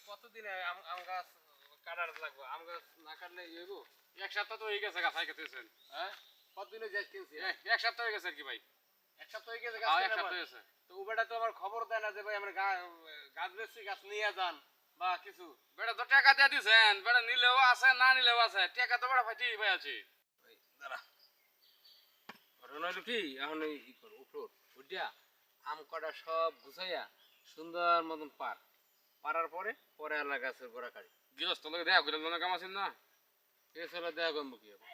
কতদিন আম গাছ কাটার লাগবে? আম গাছ না কাটলে হইব? এক সপ্তাহ তো হয়ে গেছে গাছ হাই কাটতেছেন। হ্যাঁ, কতদিনে যাই কিনছি? এক সপ্তাহ হয়ে গেছে আর কি ভাই। এক সপ্তাহ হয়ে গেছে গাছ কেনা? এক সপ্তাহ হয়েছে। তো উবেটা তো আমার খবর দেয় না যে ভাই আমরা গাছ বেচছি, গাছ নিয়ে যান বা কিছু। বেটা তো টাকা দিয়ে দিছেন, বেটা নিলেও আছে না নিলেও আছে, টাকা তো বেটা ফাইটি ভাই আছে। দাঁড়া, ঘটনা হলো কি, এখন ই করো উপর উঠিয়া আম কটা সব গুছাইয়া সুন্দর মতন পারার পরে পরে আল্লাহ গাছের গোড়া কাটি গৃহস্থ লোক দেখা করলাম মনে কাম আছেন না, এছাড়া দেখা করবো কি হবে?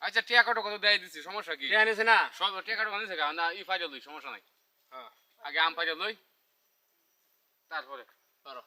আচ্ছা টিয়াকাটো কত দেয় দিচ্ছি, সমস্যা কি? নিছে না সব টিয়াকাটো বানিয়েছে না, ই ফাইজা লই, সমস্যা নাই। হ্যাঁ, আগে আম ফাইজা লই তারপরে ধরো।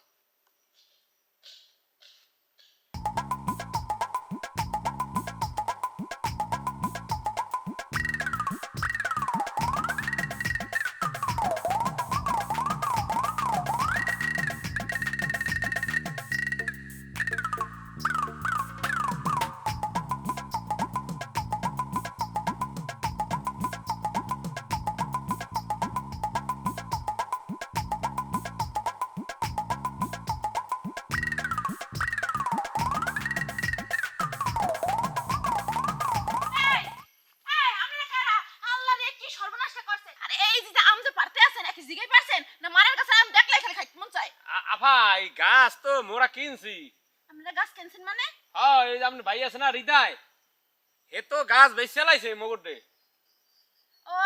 গাছ তো মোরা কিনছি। আমরা গাছ কিনছেন মানে? হ্যাঁ, এই যে ভাই আছে না হৃদয়, হে তো গাছ বেচে লাইছে মগরডে। ও,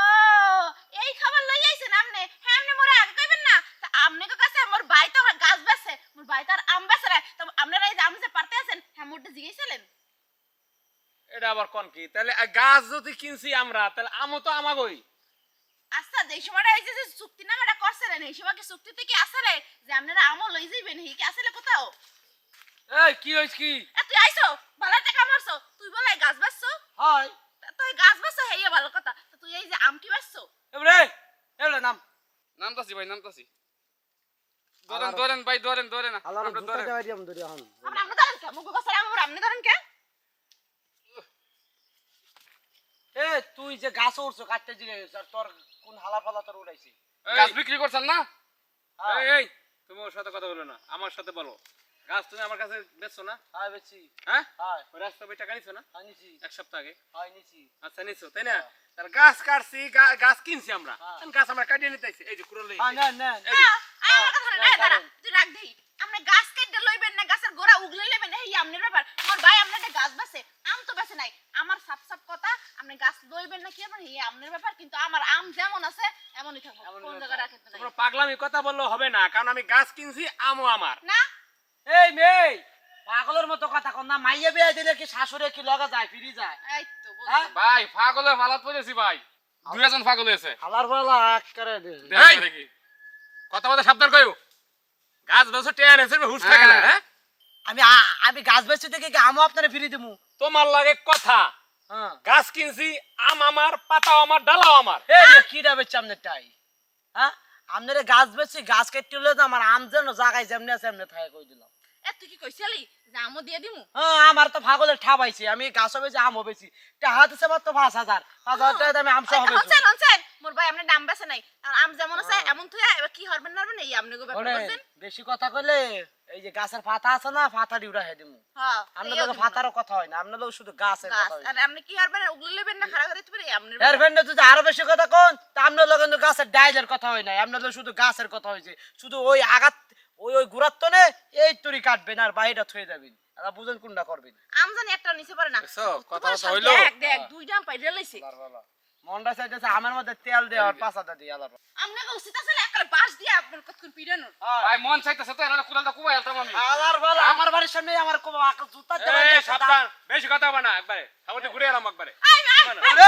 এই খবর লই আইছেন আপনি? হ্যাঁ, আপনি মোরে আগে কইবেন না? তা আমনে কাছে মোর ভাই তো গাছ বেচে, মোর ভাই তার আম বেচে না। তো আপনারা এই যে আম যে পারতে আছেন, হ্যাঁ মোরটা জিগাইছিলেন? এটা আবার কোন কি? তাহলে গাছ যদি কিনছি আমরা, তাহলে আমও তো আমাগই। আচ্ছা, যেই সময়টা এই যে চুক্তি নামাটা করছিলেন, এই সময় কি চুক্তিতে কি আসলে যে আপনারা আমও লই যাইবেন? হি কি আসলে কোথাও? এই কি হইছ কি? তুই আইছো ভালো টাকা মারছো, তুই বলে গাছ বেচছো? হয় তুই গাছ বেচছো, হেইয়া ভালো কথা। তো তুই এই যে আম কি বেচছো? এবারে এবারে নামতাছি ভাই, নামতাছি। ধরেন ধরেন ভাই, ধরেন ধরেন আল্লাহর জুতা দেওয়াই দিলাম ধরে এখন। আমরা ধরেন কে? মুগো গাছের আম আমরা আপনি ধরেন কে? এ তুই যে গাছ উঠছো কাটতে জিগে তোর কোন হালা ফালা তোর উড়াইছি? গাছ বিক্রি করছেন না? হ্যাঁ। এই তুমি ওর সাথে কথা বলো না, আমার সাথে বলো। গাছ তুমি আমার কাছে বেচছো না? হ্যাঁ বেচি। হ্যাঁ, হ্যাঁ ওই রাস্তা বই টাকা নিছো না? আনিছি। এক সপ্তাহ আগে। হ্যাঁ নিছি। আচ্ছা নিছো তাই না? তার গাছ কাটছি, গাছ কিনছি আমরা, হ্যাঁ। গাছ আমরা কাটিয়ে নিতে আইছি। এই যে কুড়াল লই হ্যাঁ না না এই যে আমার কথা না, দাঁড়া তুই রাখ দেই। আপনি গাছ কাটতে লইবেন না গাছের গোড়া উগলে লইবেন, এই আপনার ব্যাপার। মোর ভাই আপনাদের গাছ বেচে, আম তো বেচে নাই। আমার সাপ সাপ কথা, আপনি গাছ লইবেন না কি আপনার এই আপনার ব্যাপার, কিন্তু আমার আম যেমন আছে এমনই থাকবো। কোন জায়গা রাখেন না? তোমরা পাগলামি কথা বললে হবে না, কারণ আমি গাছ কিনছি, আমও আমার। না এই মেয়ে পাগলের মতো কথা কর না, মাইয়া বিয়ে দিলে কি শাশুড়ে কি লগা যায় ফিরি যায়? এই তো হ্যাঁ? বলছি। ভাই পাগলের ফালাত পড়েছি ভাই, দুইজন পাগল হয়েছে। হালার ফালা এক করে দে। এই দেখি কথা বলতে সাবধান কইও। গাছ বেচো টেয়া নেছে হুশ থাকে না। হ্যাঁ, আমি গাছ বেচছি দেখে কি আমও আপনারে ফিরি দেবো? তোমার লাগে কথা। হ্যাঁ গাছ কিনছি, আম আমার, পাতাও আমার, ডালাও আমার। এই কি দা বেচছি আপনারটাই? হ্যাঁ আপনারে গাছ বেচছি, গাছ কেটে হলে তো আমার আম যেন জায়গায় যেমনি আছে এমনি থাকে কই দিলাম। এ তুই কি কইছিলি যে আমও দিয়ে দিমু? হ্যাঁ আমার তো পাগলের ঠাবাইছি, আমি গাছও বেচি আমও বেচি। টাকা দিছে মাত্র 5,000 টাকা আমি আম সহ বেচি। হচ্ছেন হচ্ছেন মোর ভাই আপনার দাম বেচে নাই। আর আম যেমন আছে এমন তুই এবার কি হরবেন না এই আপনি গো ব্যাপার বলছেন। বেশি কথা কইলে এই যে গাছের পাতা আছে না, পাতা ডিউরা হে দিমু। হ্যাঁ আপনার লগে পাতারও কথা হয় না, আপনার লগে শুধু গাছের গাছ। কথা হয়। আর আপনি কি হরবেন উগলে নেবেন না খাড়া করে দিবেন এই আপনার এর ফ্রেন্ড যদি আরো বেশি কথা কোন তা আপনার লগে কিন্তু গাছের ডাইলের কথা হয় না, আপনার লগে শুধু গাছের কথা হইছে। শুধু ওই আগাত ওই গুরাত্ত নে এই তুরি কাটবেন আর বাইরে থয়ে যাবেন। আর বুঝেন কোনটা করবেন। আম জানি একটা নিচে পারে না। দেখছো কথা হইলো? দেখ দেখ দুইটা আম পাইরে লইছে। মন্ডা চাইতেছে আমার মধ্যে তেল দে আর পাছাটা দি আলার। আপনাকে উচিত আছে একটা বাঁশ দিয়ে আপনার কতক্ষণ পিড়ানো। ভাই মন চাইতেছে তো এরা কুলালটা কুবাই আলতাম আমি। আলার বলা আমার বাড়ির সামনে আমার কোন জুতা দেওয়া এই সাবধান, বেশি কথা হবে না, একবারে সামনে ঘুরে এলাম একবারে।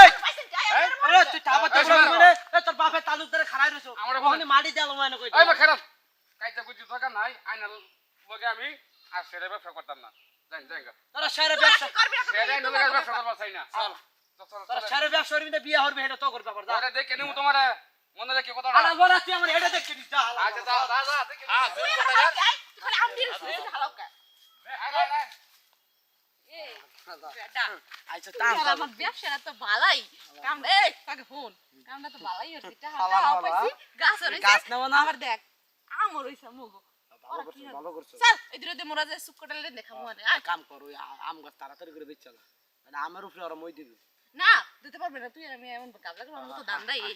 এই পাইছেন আরে তুই টাবা তো মানে তোর বাপে তালুক ধরে খাড়াই রইছো। ওখানে মাটি দেলো মানে কই। এই বা খারাপ কাইতে বুঝি দরকার নাই, আইনাল লগে আমি আর সেরে ব্যবসা করতাম না। যাই যাই গা তোরা শহরে ব্যবসা করবি সেরে নলে ব্যবসা করবা চাই না। চল চল তোরা শহরে ব্যবসা করবি না, বিয়ে হবে এটা তো করবে ব্যাপার। ওরে দেখে নিমু তোমারে মনে রাখি কথাটা। আলার বলা তুই আমার এটা দেখে নিস। আচ্ছা যা যা যা দেখে হ্যাঁ তুই খালি আম দিয়ে রইছিস ভালো কা। এই বেটা আচ্ছা তাম আমার ব্যবসাটা তো ভালোই কাম। এই তাকে ফোন কামটা তো ভালোই হচ্ছে। টাকা খাওয়া টাকা ভালো, পাইছি গাছ হইছে। গাছ নেব না? আবার দেখ আমার হইছে মুগো ভালো করছো ভালো করছো চল এদিকে মোরা যে সুকটালে দেখাবো মানে এক কাম কর ওই আম গাছ তাড়াতাড়ি করে বেচ চলা মানে আমার উপরে ওরা মই দিবে না দিতে পারবে না তুই আর আমি এমন গাবলা আমার মতো দাম দেয় এই